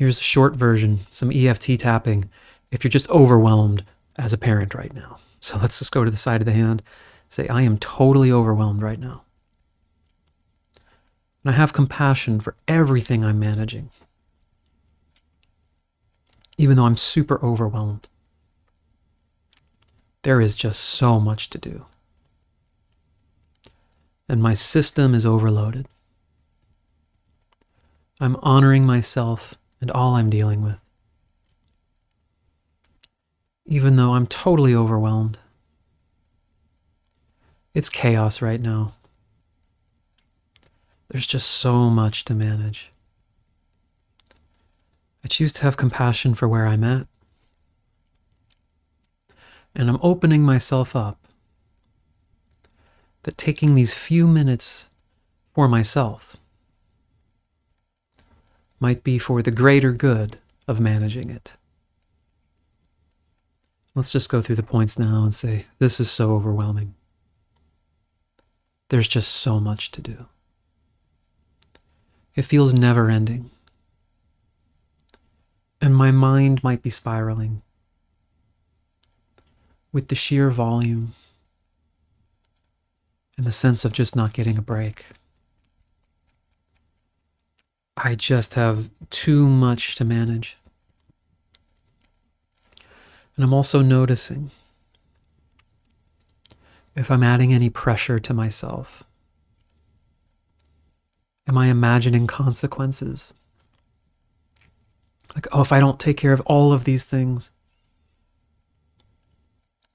Here's a short version, some EFT tapping, if you're just overwhelmed as a parent right now. So let's just go to the side of the hand. Say, I am totally overwhelmed right now. And I have compassion for everything I'm managing, even though I'm super overwhelmed. There is just so much to do. And my system is overloaded. I'm honoring myself and all I'm dealing with, even though I'm totally overwhelmed. It's chaos right now. There's just so much to manage. I choose to have compassion for where I'm at. And I'm opening myself up that taking these few minutes for myself might be for the greater good of managing it. Let's just go through the points now and say, this is so overwhelming. There's just so much to do. It feels never ending. And my mind might be spiraling with the sheer volume and the sense of just not getting a break. I just have too much to manage. And I'm also noticing if I'm adding any pressure to myself. Am I imagining consequences? Like, oh, if I don't take care of all of these things,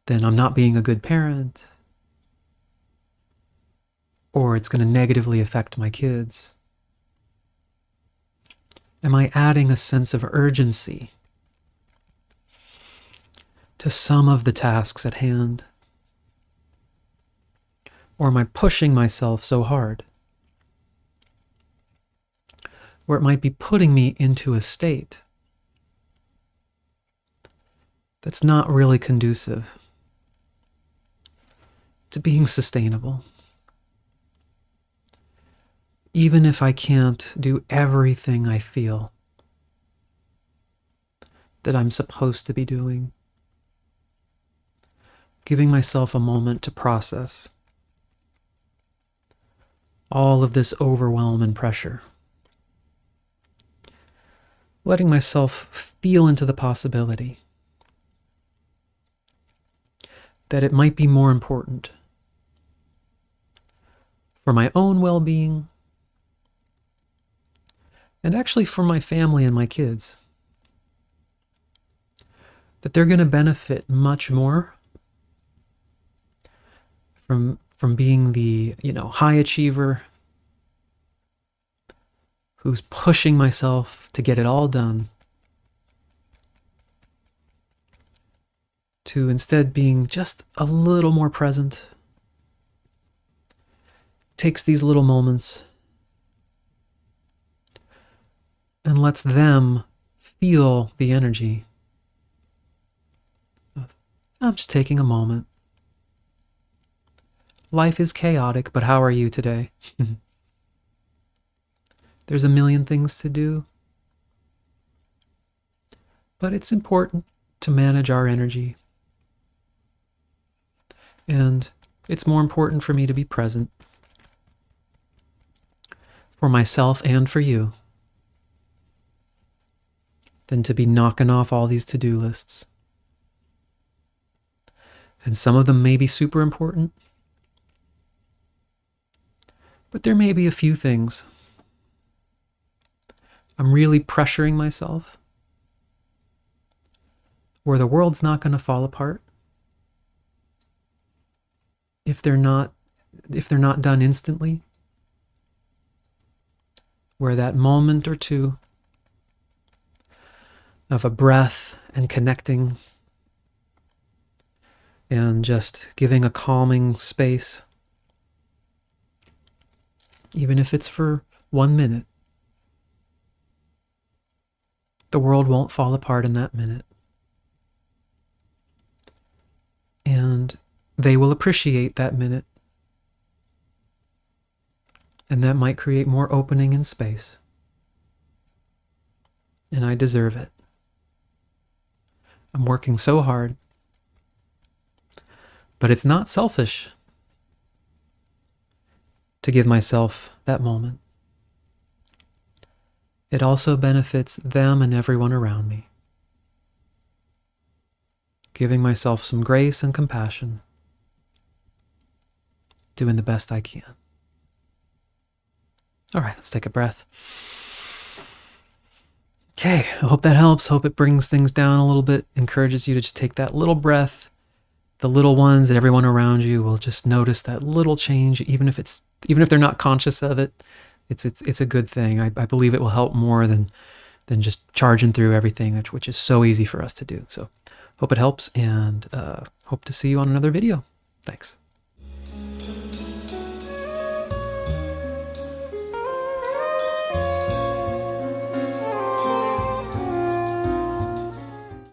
then I'm not being a good parent, or it's going to negatively affect my kids. Am I adding a sense of urgency to some of the tasks at hand? Or am I pushing myself so hard where it might be putting me into a state that's not really conducive to being sustainable? Even if I can't do everything I feel that I'm supposed to be doing, giving myself a moment to process all of this overwhelm and pressure. Letting myself feel into the possibility that it might be more important for my own well-being and actually for my family and my kids, that they're going to benefit much more from being the, high achiever who's pushing myself to get it all done, to instead being just a little more present. Takes these little moments and lets them feel the energy of, I'm just taking a moment. Life is chaotic, but how are you today? There's a million things to do, but it's important to manage our energy. And it's more important for me to be present for myself and for you than to be knocking off all these to-do lists. And some of them may be super important, but there may be a few things I'm really pressuring myself where the world's not going to fall apart if they're not done instantly, where that moment or two of a breath and connecting and just giving a calming space, even if it's for 1 minute, the world won't fall apart in that minute. And they will appreciate that minute. And that might create more opening in space. and I deserve it. I'm working so hard. But it's not selfish to give myself that moment. It also benefits them and everyone around me. Giving myself some grace and compassion. Doing the best I can. All right, let's take a breath. Okay, I hope that helps. Hope it brings things down a little bit, encourages you to just take that little breath. The little ones and everyone around you will just notice that little change, even if they're not conscious of it. It's a good thing. I believe it will help more than just charging through everything, which is so easy for us to do. So hope it helps, and hope to see you on another video. Thanks.